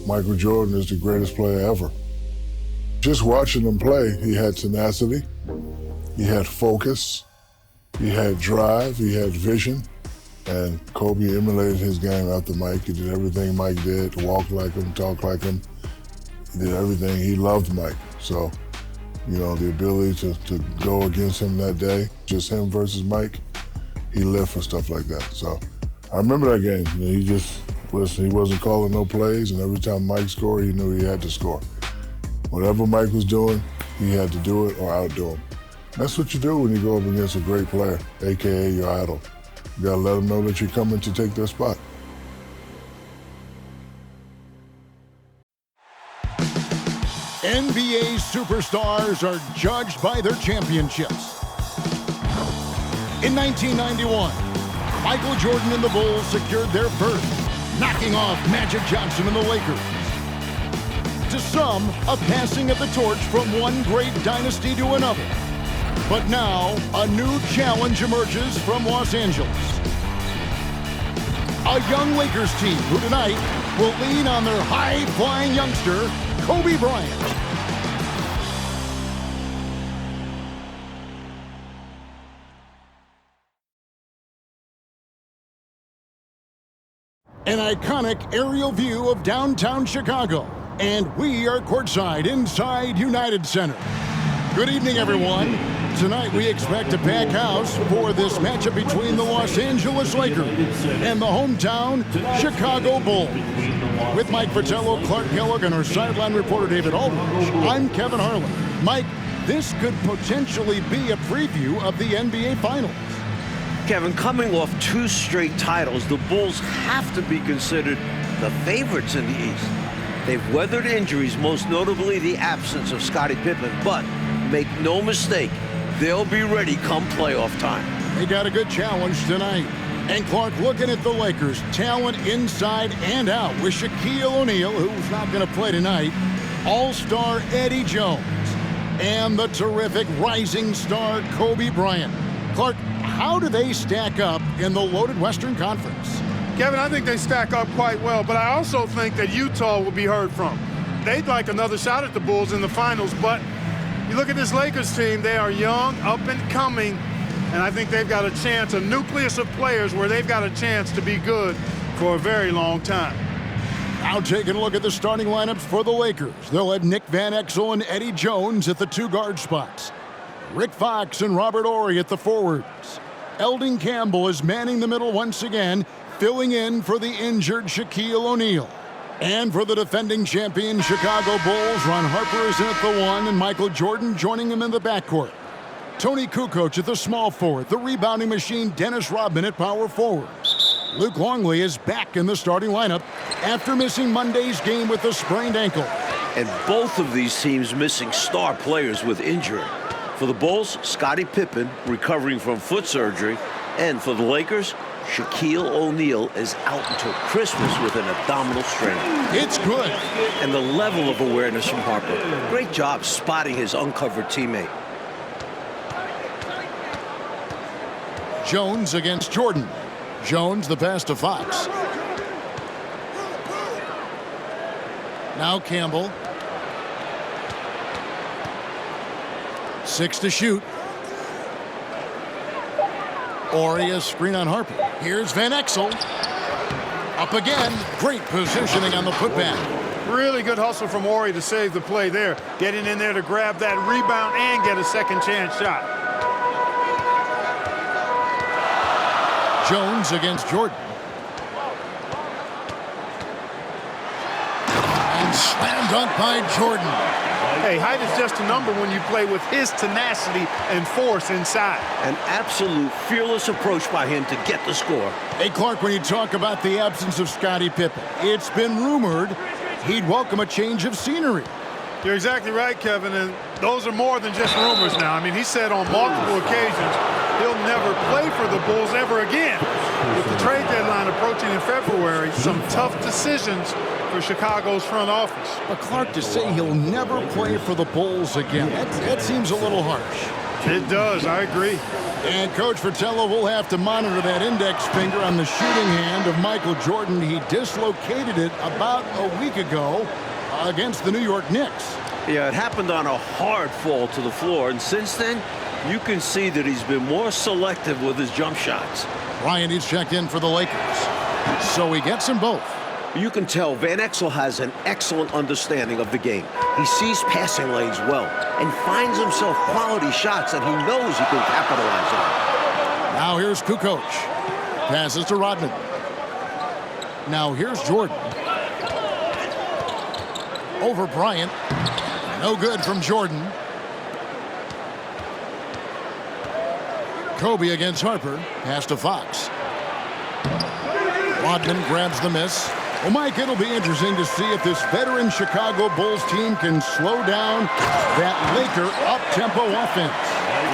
Michael Jordan is the greatest player ever. Just watching him play, he had tenacity, he had focus, he had drive, he had vision, and Kobe emulated his game after Mike. He did everything Mike did, walk like him, talk like him. He did everything. He loved Mike. So, you know, the ability to go against him that day, just him versus Mike, he lived for stuff like that. So I remember that game. You know, he wasn't calling no plays, and every time Mike scored, he knew he had to score. Whatever Mike was doing, he had to do it or outdo him. That's what you do when you go up against a great player, AKA your idol. You gotta let them know that you're coming to take their spot. NBA superstars are judged by their championships. In 1991, Michael Jordan and the Bulls secured their berth, knocking off Magic Johnson and the Lakers. To some, a passing of the torch from one great dynasty to another. But now, a new challenge emerges from Los Angeles. A young Lakers team who tonight will lean on their high-flying youngster, Kobe Bryant. An iconic aerial view of downtown Chicago. And we are courtside inside United Center. Good evening, everyone. Tonight we expect a packed house for this matchup between the Los Angeles Lakers and the hometown Chicago Bulls. With Mike Fratello, Clark Kellogg, and our sideline reporter David Aldridge, I'm Kevin Harlan. Mike, this could potentially be a preview of the NBA Finals. Kevin, coming off 2 straight titles, the Bulls have to be considered the favorites in the East. They've weathered injuries, most notably the absence of Scottie Pippen, but make no mistake, they'll be ready come playoff time. They got a good challenge tonight. And Clark, looking at the Lakers, talent inside and out with Shaquille O'Neal, who's not going to play tonight, all-star Eddie Jones, and the terrific rising star Kobe Bryant. Clark, how do they stack up in the loaded Western Conference? Kevin, I think they stack up quite well, but I also think that Utah will be heard from. They'd like another shot at the Bulls in the finals, but you look at this Lakers team, they are young, up and coming, and I think they've got a chance, a nucleus of players where they've got a chance to be good for a very long time. Now taking a look at the starting lineups for the Lakers. They'll have Nick Van Exel and Eddie Jones at the 2 guard spots. Rick Fox and Robert Horry at the forwards. Eldon Campbell is manning the middle once again, filling in for the injured Shaquille O'Neal. And for the defending champion Chicago Bulls, Ron Harper is in at the 1 and Michael Jordan joining him in the backcourt. Tony Kukoc at the small forward, the rebounding machine Dennis Rodman at power forward. Luke Longley is back in the starting lineup after missing Monday's game with a sprained ankle. And both of these teams missing star players with injury. For the Bulls, Scottie Pippen recovering from foot surgery, and for the Lakers, Shaquille O'Neal is out until Christmas with an abdominal strain. It's good. And the level of awareness from Harper. Great job spotting his uncovered teammate. Jones against Jordan. Jones, the pass to Fox. Now Campbell. 6 to shoot. Horry, a screen on Harper. Here's Van Exel. Up again. Great positioning on the putback. Really good hustle from Horry to save the play there. Getting in there to grab that rebound and get a second chance shot. Jones against Jordan. And slam dunk by Jordan. Hey, height is just a number when you play with his tenacity and force inside. An absolute fearless approach by him to get the score. Hey, Clark, when you talk about the absence of Scottie Pippen, it's been rumored he'd welcome a change of scenery. You're exactly right, Kevin, and those are more than just rumors now. I mean, he said on multiple occasions he'll never play for the Bulls ever again. With the trade deadline approaching in February, some tough decisions for Chicago's front office. But Clark, to say he'll never play for the Bulls again, that seems a little harsh. It does. I agree. And Coach Fratello will have to monitor that index finger on the shooting hand of Michael Jordan. He dislocated it about a week ago against the New York Knicks. Yeah, it happened on a hard fall to the floor, and since then, you can see that he's been more selective with his jump shots. Bryant is checked in for the Lakers, so he gets them both. You can tell Van Exel has an excellent understanding of the game. He sees passing lanes well and finds himself quality shots that he knows he can capitalize on. Now here's Kukoc. Passes to Rodman. Now here's Jordan. Over Bryant. No good from Jordan. Kobe against Harper. Pass to Fox. Rodman grabs the miss. Well, Mike, it'll be interesting to see if this veteran Chicago Bulls team can slow down that Laker up-tempo offense.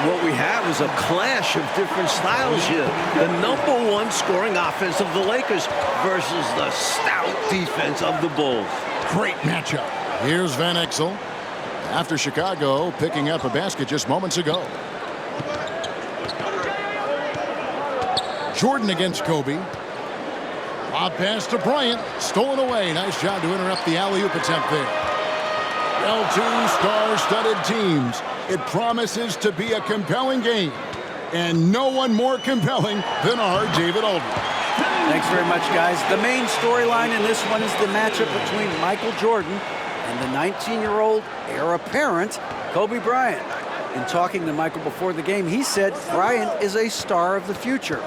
What we have is a clash of different styles here. The #1 scoring offense of the Lakers versus the stout defense of the Bulls. Great matchup. Here's Van Exel after Chicago picking up a basket just moments ago. Jordan against Kobe. Lob pass to Bryant. Stolen away. Nice job to interrupt the alley-oop attempt there. Well, two star-studded teams. It promises to be a compelling game. And no one more compelling than our David Aldridge. Thanks very much, guys. The main storyline in this one is the matchup between Michael Jordan and the 19-year-old heir apparent, Kobe Bryant. In talking to Michael before the game, he said Bryant is a star of the future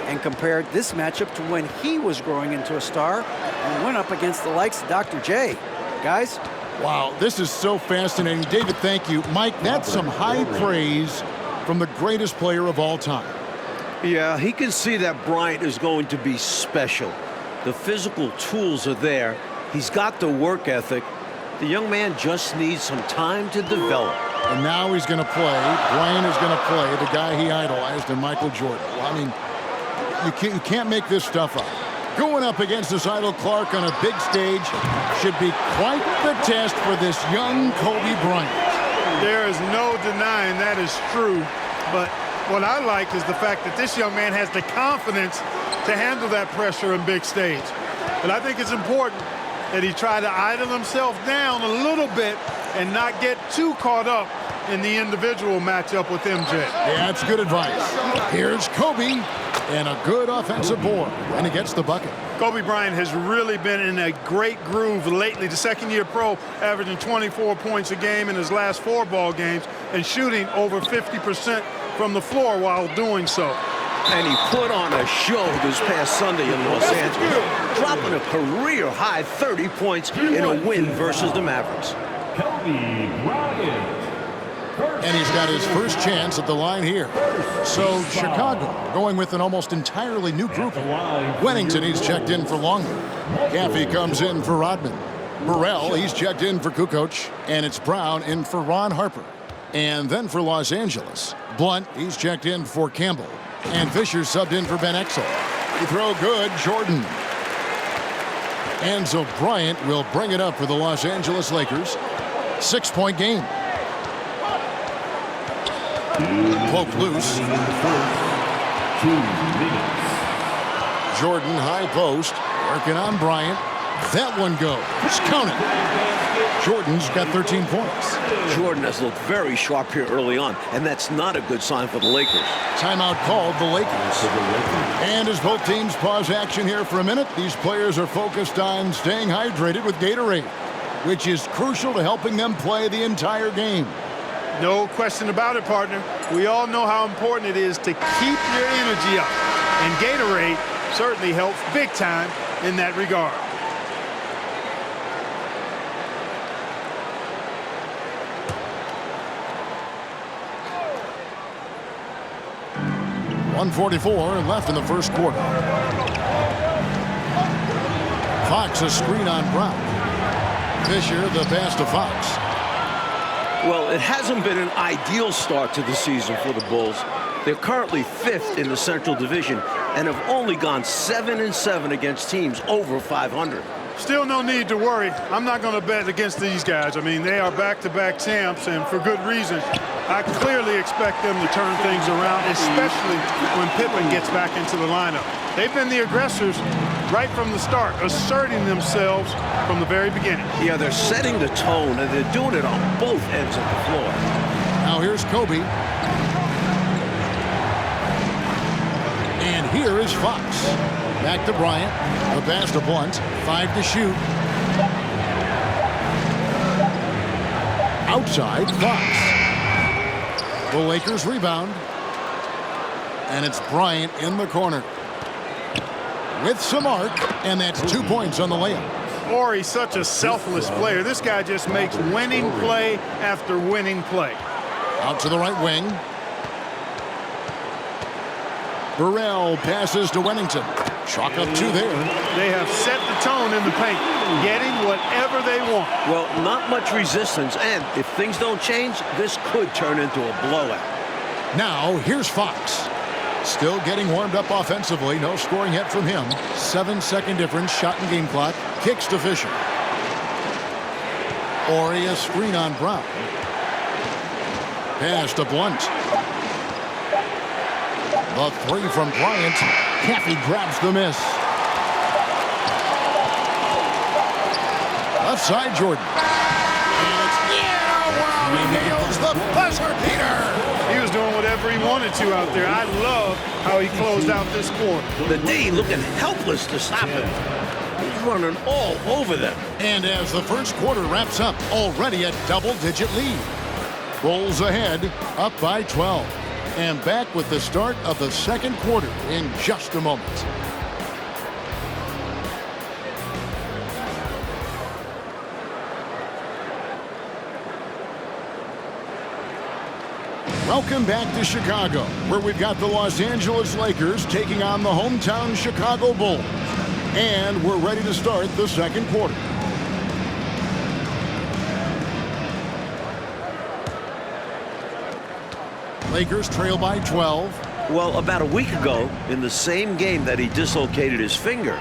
and compared this matchup to when he was growing into a star and went up against the likes of Dr. J. Guys? Wow, this is so fascinating. David, thank you. Mike, that's some high praise from the greatest player of all time. Yeah, he can see that Bryant is going to be special. The physical tools are there. He's got the work ethic. The young man just needs some time to develop. And now he's going to play. Bryant is going to play the guy he idolized in Michael Jordan. Well, I mean, you can't make this stuff up. Going up against this idol Clark on a big stage should be quite the test for this young Kobe Bryant. There is no denying that is true. But what I like is the fact that this young man has the confidence to handle that pressure in big stage. But I think it's important that he try to idle himself down a little bit and not get too caught up in the individual matchup with MJ. Yeah, that's good advice. Here's Kobe and a good offensive board, and he gets the bucket. Kobe Bryant has really been in a great groove lately. The second-year pro averaging 24 points a game in his last 4 ball games and shooting over 50% from the floor while doing so. And he put on a show this past Sunday in Los Angeles, dropping a career-high 30 points in a win versus the Mavericks. And he's got his first chance at the line here. So Chicago going with an almost entirely new group. Wennington, he's checked in for Longley. Gaffey comes in for Rodman. Burrell, he's checked in for Kukoc. And it's Brown in for Ron Harper. And then for Los Angeles, Blunt, he's checked in for Campbell. And Fisher subbed in for Van Exel. He throw good, Jordan. And so Bryant will bring it up for the Los Angeles Lakers. 6-point game. Poke loose. Jordan high post. Working on Bryant. That one goes. Count it. Jordan's got 13 points. Jordan has looked very sharp here early on, and that's not a good sign for the Lakers. Timeout called the Lakers. And as both teams pause action here for a minute, these players are focused on staying hydrated with Gatorade, which is crucial to helping them play the entire game. No question about it, partner. We all know how important it is to keep your energy up. And Gatorade certainly helps big time in that regard. .144 left in the first quarter. Fox a screen on Brown. Fisher the pass to Fox. Well, it hasn't been an ideal start to the season for the Bulls. They're currently 5th in the Central Division and have only gone 7-7 against teams over 500. Still no need to worry. I'm not going to bet against these guys. I mean, they are back-to-back champs, and for good reason. I clearly expect them to turn things around, especially when Pippen gets back into the lineup. They've been the aggressors right from the start, asserting themselves from the very beginning. Yeah, they're setting the tone, and they're doing it on both ends of the floor. Now here's Kobe. And here is Fox. Back to Bryant. The pass to Blunt. 5 to shoot. Outside, Fox. The Lakers rebound. And it's Bryant in the corner. With some arc, and that's 2 points on the layup. Horry's such a selfless player. This guy just makes winning play after winning play. Out to the right wing. Burrell passes to Wennington. Chalk up 2 there. They have set the tone in the paint, getting whatever they want. Well, not much resistance, and if things don't change, this could turn into a blowout. Now, here's Fox. Still getting warmed up offensively. No scoring yet from him. 7-second difference. Shot and game clock. Kicks to Fisher. Horry a screen on Brown. Pass to Blunt. The 3 from Bryant. Caffey grabs the miss. Left side, Jordan. And it's he nails the buzzer beater. He was doing whatever he wanted to out there. I love how he closed out this quarter. The D looking helpless to stop him. He's running all over them. And as the first quarter wraps up, already a double-digit lead. Bulls ahead, up by 12. And back with the start of the second quarter in just a moment. Welcome back to Chicago, where we've got the Los Angeles Lakers taking on the hometown Chicago Bulls. And we're ready to start the second quarter. Lakers trail by 12. Well, about a week ago, in the same game that he dislocated his finger,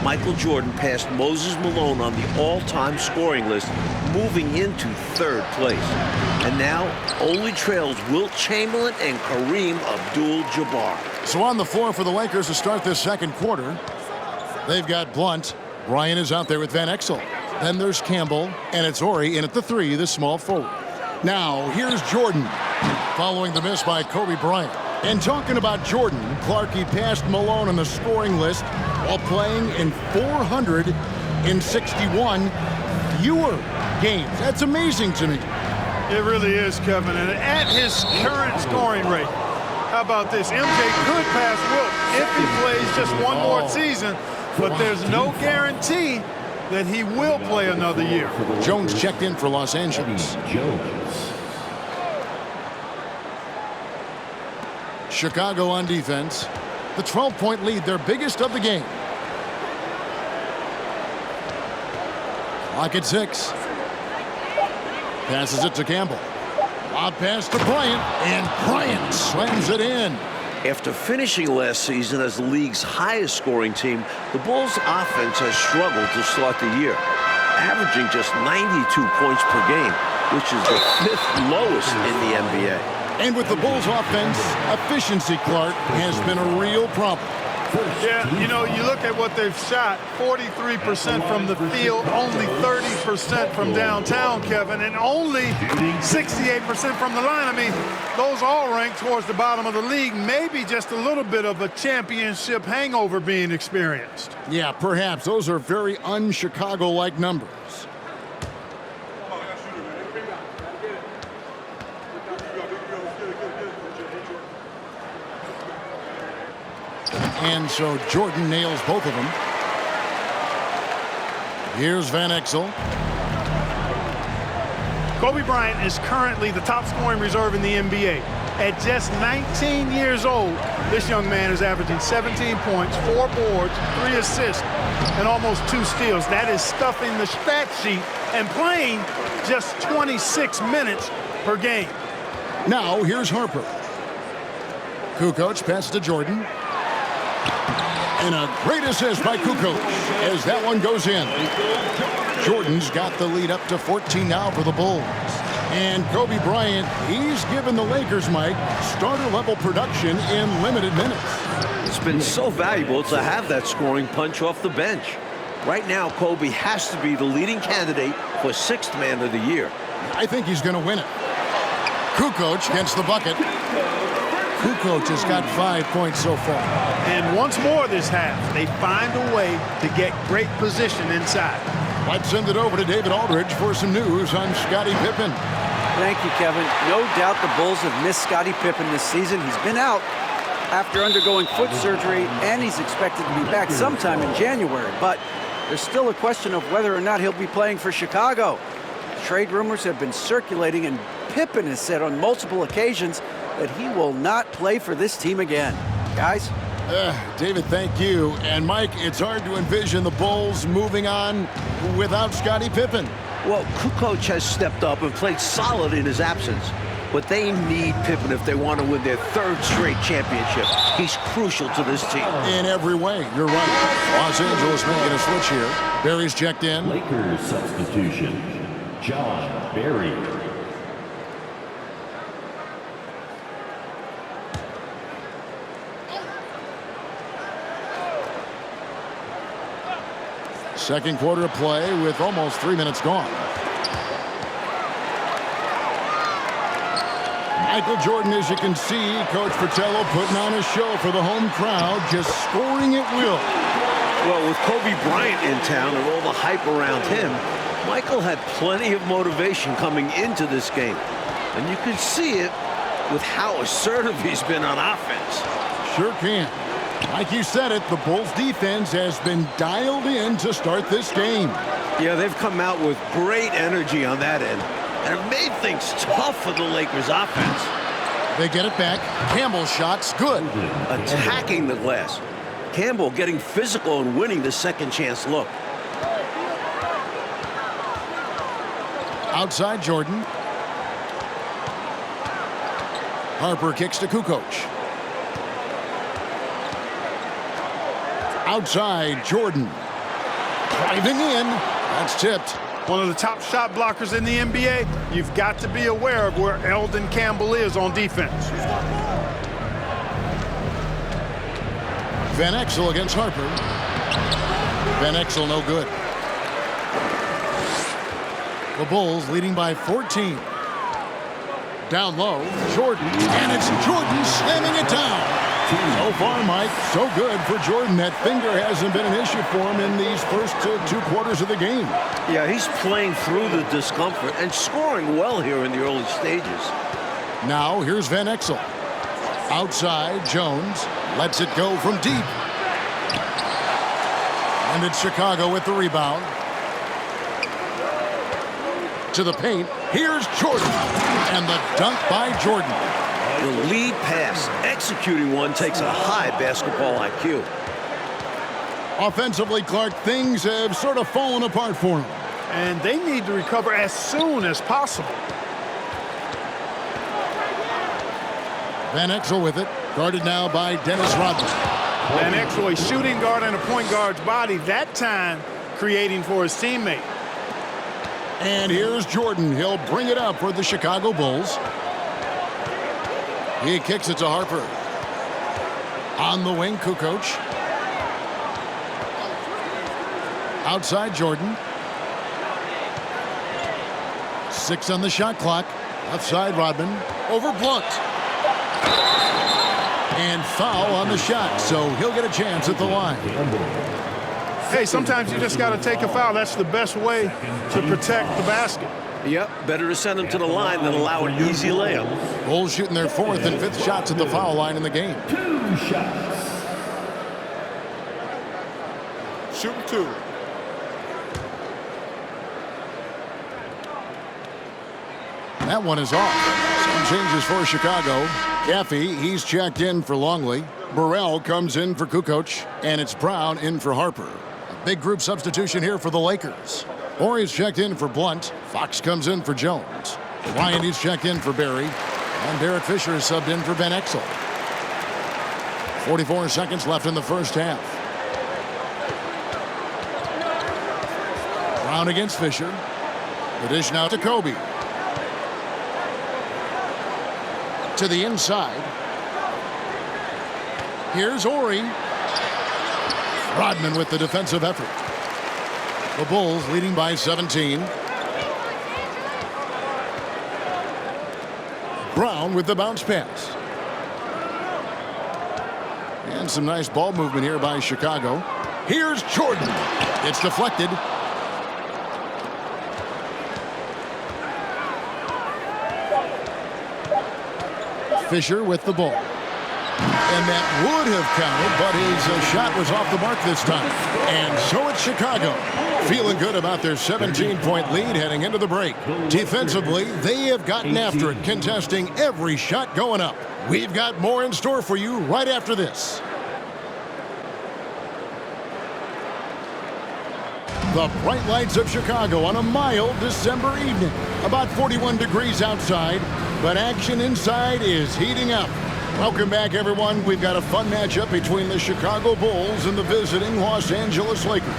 Michael Jordan passed Moses Malone on the all-time scoring list, moving into 3rd place. And now only trails Wilt Chamberlain and Kareem Abdul-Jabbar. So on the floor for the Lakers to start this second quarter, they've got Blunt. Bryant is out there with Van Exel. Then there's Campbell, and it's Horry in at the 3, the small forward. Now, here's Jordan, following the miss by Kobe Bryant. And talking about Jordan, Clarkie passed Malone on the scoring list while playing in 461 fewer games. That's amazing to me. It really is, Kevin. And at his current scoring rate, how about this? MJ could pass Wilt if he plays just one more season, but there's no guarantee that he will play another year. Jones checked in for Los Angeles. Chicago on defense. The 12-point lead, their biggest of the game. Clock at 6. Passes it to Campbell. Lob pass to Bryant, and Bryant slams it in. After finishing last season as the league's highest scoring team, the Bulls' offense has struggled to start the year, averaging just 92 points per game, which is the 5th lowest in the NBA. And with the Bulls' offense, efficiency, Clark, has been a real problem. Yeah, you know, you look at what they've shot, 43% from the field, only 30% from downtown, Kevin, and only 68% from the line. I mean, those all rank towards the bottom of the league. Maybe just a little bit of a championship hangover being experienced. Yeah, perhaps. Those are very un-Chicago-like numbers. And so Jordan nails both of them. Here's Van Exel. Kobe Bryant is currently the top scoring reserve in the NBA. At just 19 years old, this young man is averaging 17 points, 4 boards, 3 assists, and almost 2 steals. That is stuffing the stat sheet and playing just 26 minutes per game. Now here's Harper. Kukoc passes to Jordan. And a great assist by Kukoc as that one goes in. Jordan's got the lead up to 14 now for the Bulls. And Kobe Bryant, he's given the Lakers, Mike, starter-level production in limited minutes. It's been so valuable to have that scoring punch off the bench. Right now, Kobe has to be the leading candidate for 6th Man of the Year. I think he's going to win it. Kukoc gets the bucket. Kukoc has got 5 points so far. And once more this half, they find a way to get great position inside. Let's send it over to David Aldridge for some news on Scottie Pippen. Thank you, Kevin. No doubt the Bulls have missed Scottie Pippen this season. He's been out after undergoing foot surgery, and he's expected to be back sometime in January. But there's still a question of whether or not he'll be playing for Chicago. Trade rumors have been circulating, and Pippen has said on multiple occasions that he will not play for this team again. Guys? David, thank you. And Mike, it's hard to envision the Bulls moving on without Scottie Pippen. Well, Kukoc has stepped up and played solid in his absence. But they need Pippen if they want to win their 3rd straight championship. He's crucial to this team. In every way, you're right. Los Angeles making a switch here. Barry's checked in. Lakers substitution, John Barry. Second quarter of play with almost 3 minutes gone. Michael Jordan, as you can see, Coach Fratello putting on a show for the home crowd, just scoring at will. Well, with Kobe Bryant in town and all the hype around him, Michael had plenty of motivation coming into this game. And you can see it with how assertive he's been on offense. Sure can. Like you said it, the Bulls defense has been dialed in to start this game. Yeah, they've come out with great energy on that end. And it made things tough for the Lakers offense. They get it back. Campbell's shot's good. Attacking the glass. Campbell getting physical and winning the second chance look. Outside Jordan. Harper kicks to Kukoc. Outside Jordan. Driving in. That's tipped. One of the top shot blockers in the NBA. You've got to be aware of where Eldon Campbell is on defense. Van Exel against Harper. Van Exel no good. The Bulls leading by 14. Down low, Jordan, and it's Jordan slamming it down. So far, Mike, so good for Jordan. That finger hasn't been an issue for him in these first 2 quarters of the game. Yeah, he's playing through the discomfort and scoring well here in the early stages. Now, here's Van Exel. Outside, Jones lets it go from deep. And it's Chicago with the rebound. To the paint, here's Jordan. And the dunk by Jordan. The lead pass, executing one, takes a high basketball IQ. Offensively, Clark, things have sort of fallen apart for him. And they need to recover as soon as possible. Van Exel with it, guarded now by Dennis Rodman. Van Exel, a shooting guard and a point guard's body, that time creating for his teammate. And here's Jordan. He'll bring it up for the Chicago Bulls. He kicks it to Harper. On the wing, Kukoc. Outside Jordan. 6 on the shot clock. Outside Rodman. Over Blunt. And foul on the shot, so he'll get a chance at the line. Hey, sometimes you just got to take a foul. That's the best way to protect the basket. Yep, better to send him to the line than allow an easy layup. Bulls shooting their 4th and 5th shots at the foul line in the game. 2 shots. Shooting 2. That one is off. Some changes for Chicago. Caffey, he's checked in for Longley. Burrell comes in for Kukoc, and it's Brown in for Harper. A big group substitution here for the Lakers. Horry's checked in for Blunt. Fox comes in for Jones. Ryan is checked in for Barry. And Derek Fisher is subbed in for Van Exel. 44 seconds left in the first half. Brown against Fisher. The dish now to Kobe. To the inside. Here's Ori. Rodman with the defensive effort. The Bulls leading by 17. Brown with the bounce pass. And some nice ball movement here by Chicago. Here's Jordan. It's deflected. Fisher with the ball. And that would have counted, but his shot was off the mark this time. And so it's Chicago, feeling good about their 17-point lead heading into the break. Defensively, they have gotten after it, contesting every shot going up. We've got more in store for you right after this. The bright lights of Chicago on a mild December evening. About 41 degrees outside, but action inside is heating up. Welcome back, everyone. We've got a fun matchup between the Chicago Bulls and the visiting Los Angeles Lakers.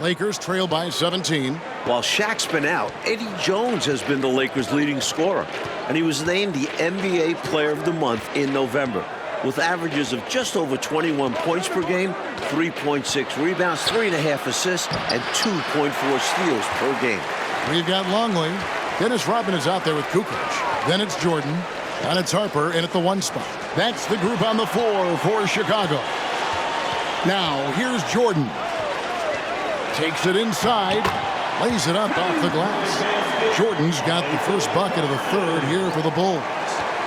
Lakers trail by 17. While Shaq's been out, Eddie Jones has been the Lakers' leading scorer, and he was named the NBA Player of the Month in November, with averages of just over 21 points per game, 3.6 rebounds, 3.5 assists, and 2.4 steals per game. We've got Longley. Dennis Rodman is out there with Kukoc. Then it's Jordan. And it's Harper in at the 1 spot. That's the group on the floor for Chicago. Now, here's Jordan. Takes it inside. Lays it up off the glass. Jordan's got the first bucket of the third here for the Bulls.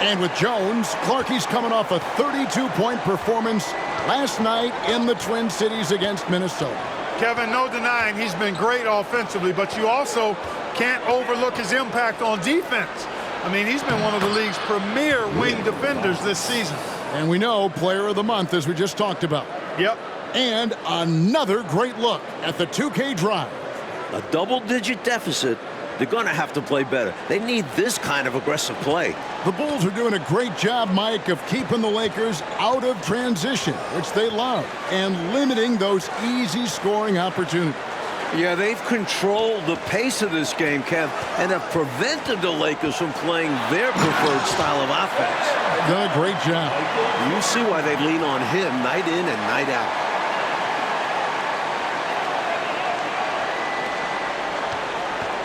And with Jones, Clarkie's coming off a 32-point performance last night in the Twin Cities against Minnesota. Kevin, no denying he's been great offensively, but you also can't overlook his impact on defense. I mean, he's been one of the league's premier wing defenders this season. And we know Player of the Month, as we just talked about. Yep. And another great look at the 2K drive. A double-digit deficit. They're going to have to play better. They need this kind of aggressive play. The Bulls are doing a great job, Mike, of keeping the Lakers out of transition, which they love, and limiting those easy scoring opportunities. Yeah, they've controlled the pace of this game, Kev, and have prevented the Lakers from playing their preferred style of offense. Done a great job. You see why they lean on him night in and night out.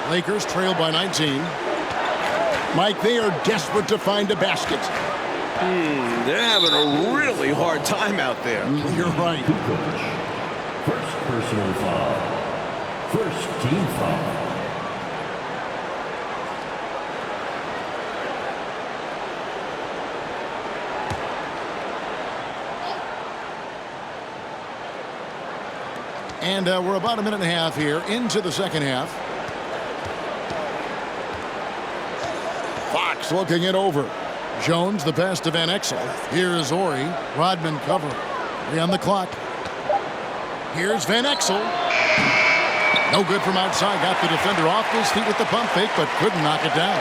Lakers trail by 19. Mike, they are desperate to find a basket. They're having a really hard time out there. You're right. First personal foul. First team foul. And we're about a minute and a half here into the second half. Fox looking it over. Jones, the pass to Van Exel. Here is Ori. Rodman covering. 3 on the clock. Here's Van Exel. No good from outside. Got the defender off his feet with the pump fake, but couldn't knock it down.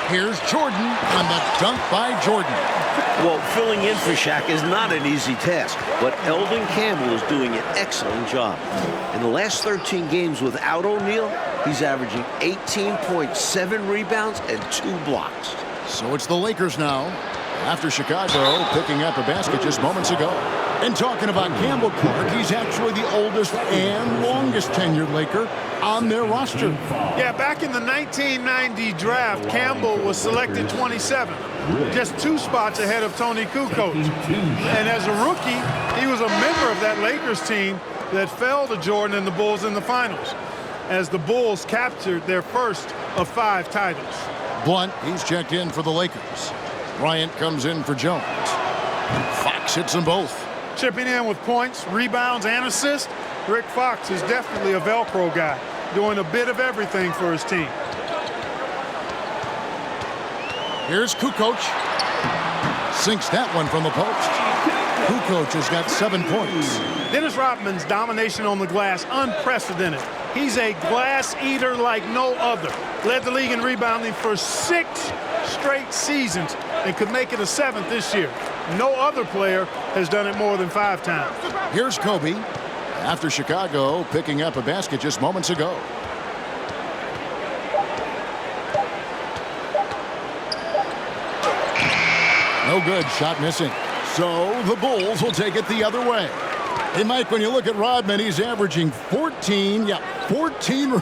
Here's Jordan, and the dunk by Jordan. Well, filling in for Shaq is not an easy task, but Eldon Campbell is doing an excellent job. In the last 13 games without O'Neal, he's averaging 18.7 rebounds and 2 blocks. So it's the Lakers now, after Chicago picking up a basket just moments ago. And talking about Campbell, Clark, he's actually the oldest and longest tenured Laker on their roster. Yeah, back in the 1990 draft, Campbell was selected 27, just 2 spots ahead of Tony Kukoc. And as a rookie, he was a member of that Lakers team that fell to Jordan and the Bulls in the finals, as the Bulls captured their first of 5 titles. Blunt, he's checked in for the Lakers. Bryant comes in for Jones. Fox hits them both. Chipping in with points, rebounds, and assists, Rick Fox is definitely a Velcro guy, doing a bit of everything for his team. Here's Kukoc. Sinks that one from the post. Kukoc has got 7 points. Dennis Rodman's domination on the glass, unprecedented. He's a glass eater like no other. Led the league in rebounding for 6 straight seasons and could make it a 7th this year. No other player has done it more than 5 times. Here's Kobe after Chicago picking up a basket just moments ago. No good, shot missing. So the Bulls will take it the other way. Hey, Mike, when you look at Rodman, he's averaging 14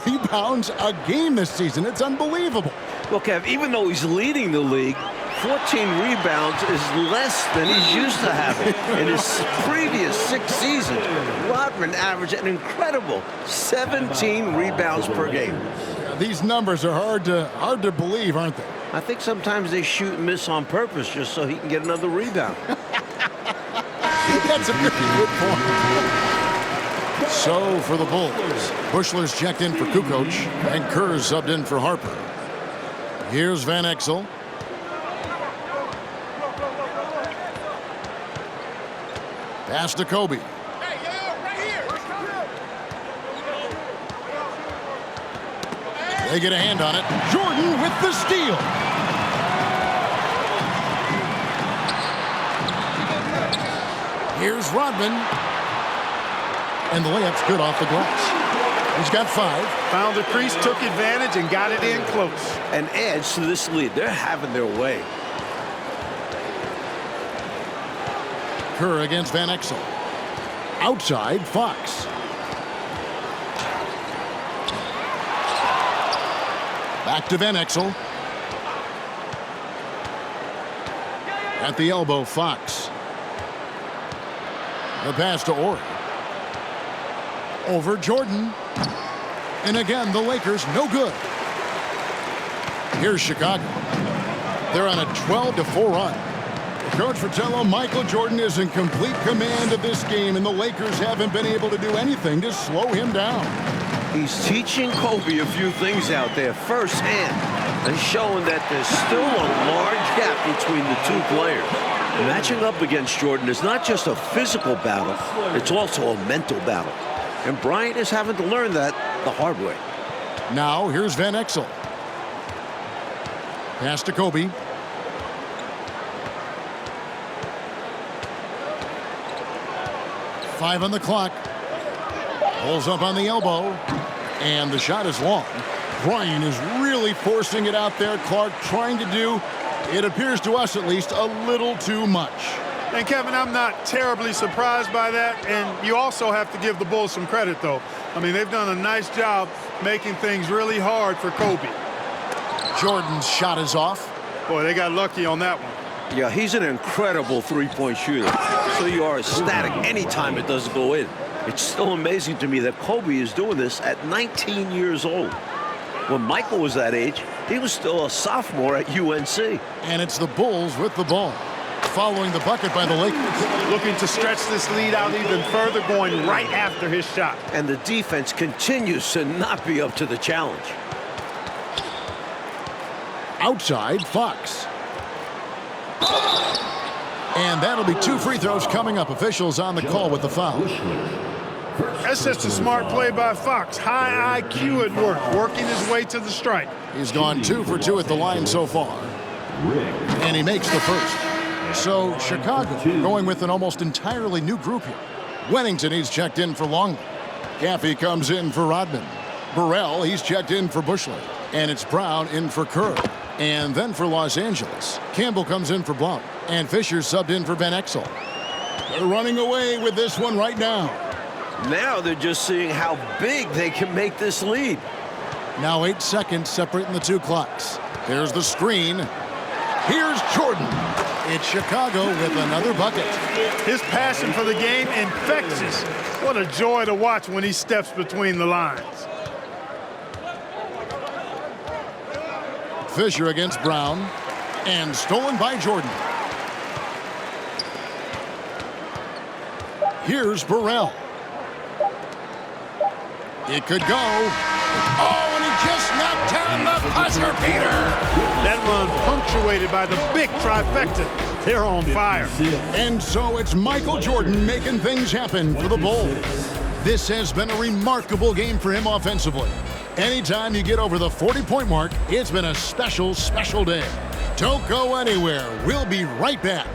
rebounds a game this season. It's unbelievable. Well, Kev, even though he's leading the league, 14 rebounds is less than he's used to having. In his previous 6 seasons, Rodman averaged an incredible 17 rebounds per game. These numbers are hard to believe, aren't they? I think sometimes they shoot and miss on purpose just so he can get another rebound. That's a very good point. So for the Bulls, Bushler's checked in for Kukoc, and Kerr's subbed in for Harper. Here's Van Exel. Pass to Kobe. They get a hand on it. Jordan with the steal. Here's Rodman. And the layup's good off the glass. He's got 5. Found the crease, took advantage, and got it in close. And adds to this lead. They're having their way. Kerr against Van Exel. Outside, Fox. Back to Van Exel. At the elbow, Fox. The pass to Ori. Over Jordan. And again, the Lakers no good. Here's Chicago. They're on a 12-4 run. Coach Fratello, Michael Jordan is in complete command of this game, and the Lakers haven't been able to do anything to slow him down. He's teaching Kobe a few things out there firsthand and showing that there's still a large gap between the two players. Matching up against Jordan is not just a physical battle, it's also a mental battle. And Bryant is having to learn that the hard way. Now, here's Van Exel. Pass to Kobe. Five on the clock. Pulls up on the elbow. And the shot is long. Bryant is really forcing it out there. Clark trying to do, it appears to us at least, a little too much. And Kevin, I'm not terribly surprised by that. And you also have to give the Bulls some credit, though. I mean, they've done a nice job making things really hard for Kobe. Jordan's shot is off. Boy, they got lucky on that one. Yeah, he's an incredible three-point shooter. So you are ecstatic anytime it doesn't go in. It's still amazing to me that Kobe is doing this at 19 years old. When Michael was that age, he was still a sophomore at UNC. And it's the Bulls with the ball, following the bucket by the Lakers. Looking to stretch this lead out even further, going right after his shot. And the defense continues to not be up to the challenge. Outside, Fox. And that'll be 2 free throws coming up. Officials on the call with the foul. That's just a smart play by Fox. High IQ at work, working his way to the strike. He's gone 2 for 2 at the line so far. And he makes the first. So Chicago going with an almost entirely new group here. Wennington, he's checked in for Longley. Caffey comes in for Rodman. Burrell, he's checked in for Bushler. And it's Brown in for Kerr. And then for Los Angeles, Campbell comes in for Blount. And Fisher subbed in for Van Exel. They're running away with this one right now. Now they're just seeing how big they can make this lead. Now 8 seconds separating the 2 clocks. There's the screen. Here's Jordan. It's Chicago with another bucket. His passion for the game infectious. What a joy to watch when he steps between the lines. Fisher against Brown. And stolen by Jordan. Here's Burrell. It could go. Oh, and he just knocked down the buzzer beater. That run punctuated by the big trifecta. They're on fire. And so it's Michael Jordan making things happen for the Bulls. This has been a remarkable game for him offensively. Anytime you get over the 40-point mark, it's been a special, special day. Don't go anywhere. We'll be right back.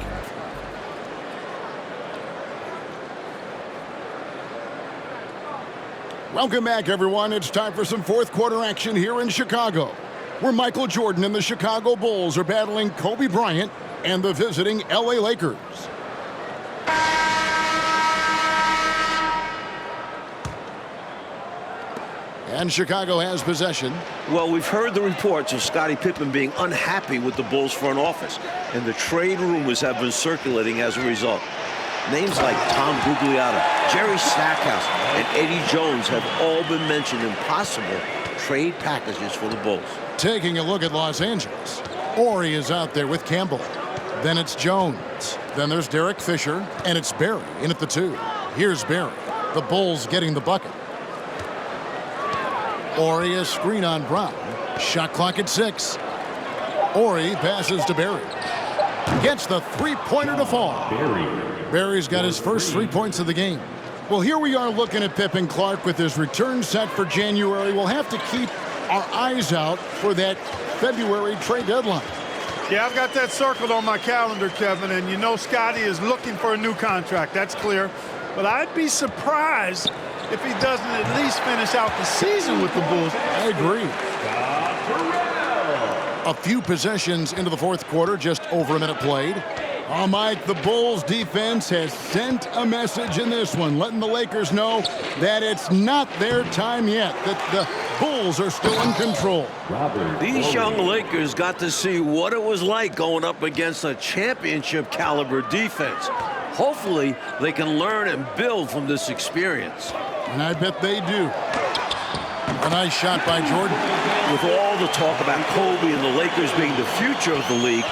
Welcome back, everyone. It's time for some fourth quarter action here in Chicago, where Michael Jordan and the Chicago Bulls are battling Kobe Bryant and the visiting LA Lakers. And Chicago has possession. Well, we've heard the reports of Scottie Pippen being unhappy with the Bulls front office, and the trade rumors have been circulating as a result. Names like Tom Gugliotta, Jerry Stackhouse, and Eddie Jones have all been mentioned in possible trade packages for the Bulls. Taking a look at Los Angeles, Horry is out there with Campbell. Then it's Jones. Then there's Derek Fisher, and it's Barry in at the 2. Here's Barry. The Bulls getting the bucket. Horry a screen on Brown. Shot clock at 6. Horry passes to Barry. Gets the three-pointer to fall. Barry's got his first 3 points of the game. Well, here we are looking at Pippen Clark with his return set for January. We'll have to keep our eyes out for that February trade deadline. Yeah, I've got that circled on my calendar, Kevin, and you know Scottie is looking for a new contract. That's clear. But I'd be surprised if he doesn't at least finish out the season with the Bulls. I agree. A few possessions into the fourth quarter, just over a minute played. Oh, Mike, the Bulls defense has sent a message in this one, letting the Lakers know that it's not their time yet, that the Bulls are still in control. These young Lakers got to see what it was like going up against a championship caliber defense. Hopefully, they can learn and build from this experience. And I bet they do. A nice shot by Jordan. With all the talk about Kobe and the Lakers being the future of the league,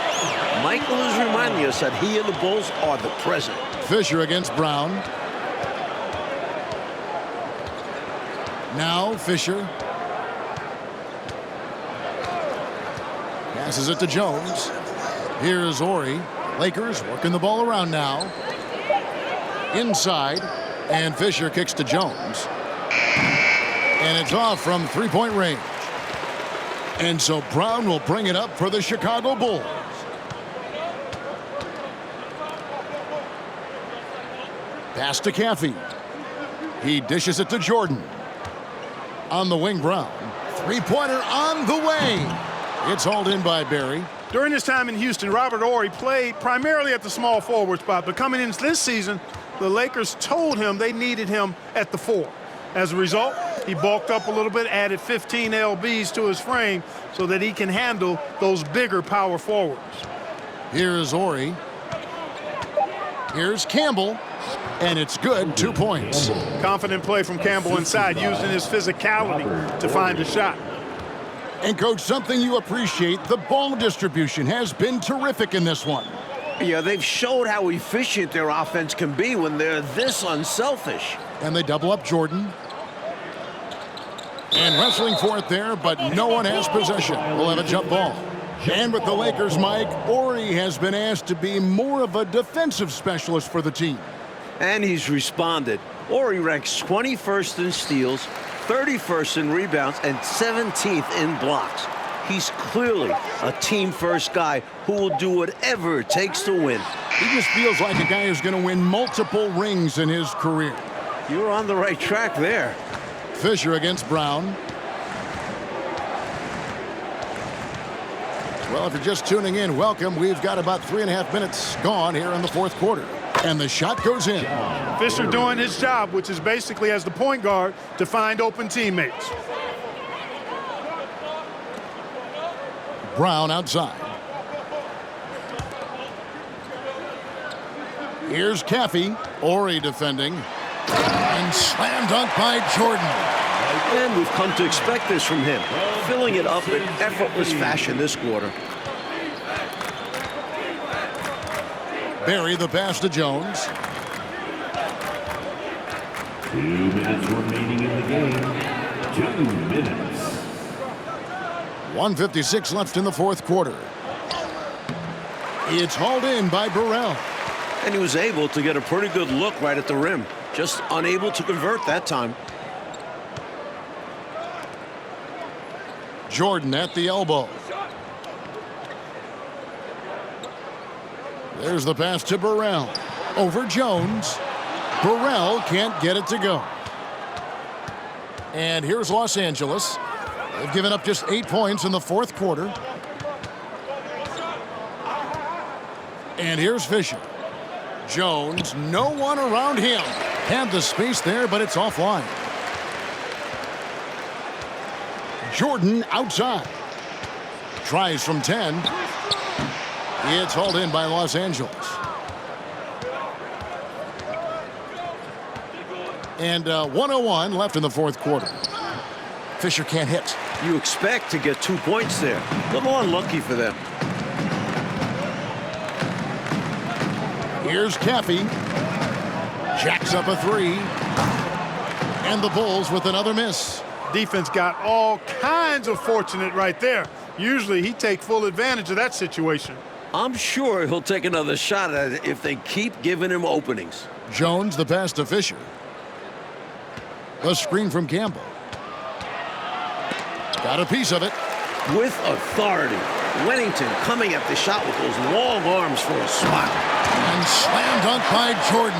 Michael is reminding us that he and the Bulls are the present. Fisher against Brown. Now Fisher. Passes it to Jones. Here's Horry. Lakers working the ball around now. Inside. And Fisher kicks to Jones. And it's off from three-point range. And so Brown will bring it up for the Chicago Bulls. Pass to Caffey. He dishes it to Jordan. On the wing, Brown. Three-pointer on the way. It's hauled in by Barry. During his time in Houston, Robert Horry played primarily at the small forward spot, but coming into this season, the Lakers told him they needed him at the 4. As a result, he bulked up a little bit, added 15 lbs to his frame so that he can handle those bigger power forwards. Here's Horry. Here's Campbell. And it's good, 2 points. Confident play from Campbell inside, using his physicality to find a shot. And, Coach, something you appreciate, the ball distribution has been terrific in this one. Yeah, they've showed how efficient their offense can be when they're this unselfish. And they double up Jordan. And wrestling for it there, but no one has possession. We'll have a jump ball. And with the Lakers, Mike, Horry has been asked to be more of a defensive specialist for the team. And he's responded. Horry ranks 21st in steals, 31st in rebounds, and 17th in blocks. He's clearly a team-first guy who will do whatever it takes to win. He just feels like a guy who's going to win multiple rings in his career. You're on the right track there. Fisher against Brown. Well, if you're just tuning in, welcome. We've got about 3.5 minutes gone here in the fourth quarter. And the shot goes in. Fisher doing his job, which is basically as the point guard to find open teammates. Brown outside. Here's Caffey. Horry defending. And slam dunk by Jordan. And we've come to expect this from him, filling it up in effortless fashion this quarter. Barry the pass to Jones. 2 minutes remaining in the game. 2 minutes. 1:56 left in the fourth quarter. It's hauled in by Burrell. And he was able to get a pretty good look right at the rim. just unable to convert that time. Jordan at the elbow. There's the pass to Burrell. Over Jones. Burrell can't get it to go. And here's Los Angeles. They've given up just 8 points in the fourth quarter. And here's Fisher. Jones, no one around him. Had the space there, but it's offline. Jordan outside. Tries from 10. It's hauled in by Los Angeles. And 1:01 left in the fourth quarter. Fisher can't hit. You expect to get 2 points there. A little unlucky for them. Here's Caffey. Jacks up a three. And the Bulls with another miss. Defense got all kinds of fortunate right there. Usually he takes full advantage of that situation. I'm sure he'll take another shot at it if they keep giving him openings. Jones the pass to Fisher. The screen from Campbell. Got a piece of it. With authority. Wennington coming at the shot with those long arms for a swat. And slam dunk by Jordan.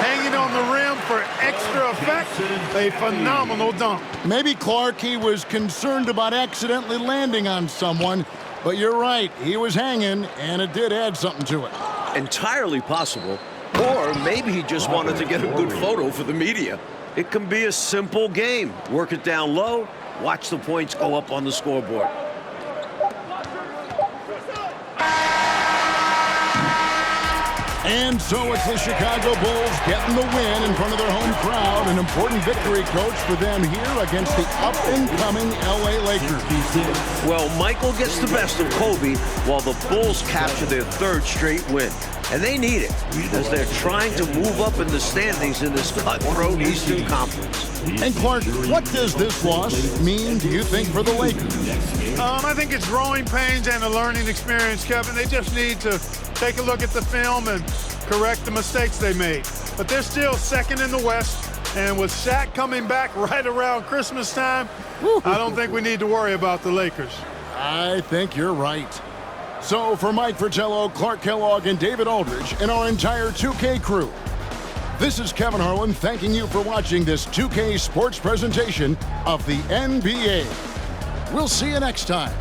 Hanging on the rim for extra effect. A phenomenal dunk. Maybe Clark, he was concerned about accidentally landing on someone, but you're right, he was hanging, and it did add something to it. Entirely possible. Or maybe he just wanted to get a good photo for the media. It can be a simple game. Work it down low, watch the points go up on the scoreboard. And so it's the Chicago Bulls getting the win in front of their home crowd. An important victory, Coach, for them here against the up-and-coming LA Lakers. Well, Michael gets the best of Kobe while the Bulls capture their third straight win. And they need it as they're trying to move up in the standings in this cutthroat Eastern Conference. And Clark, what does this loss mean, do you think, for the Lakers? I think it's growing pains and a learning experience, Kevin. They just need to take a look at the film and correct the mistakes they made. But they're still second in the West, and with Shaq coming back right around Christmas time, I don't think we need to worry about the Lakers. I think you're right. So for Mike Fratello, Clark Kellogg, and David Aldridge, and our entire 2K crew, this is Kevin Harlan thanking you for watching this 2K sports presentation of the NBA. We'll see you next time.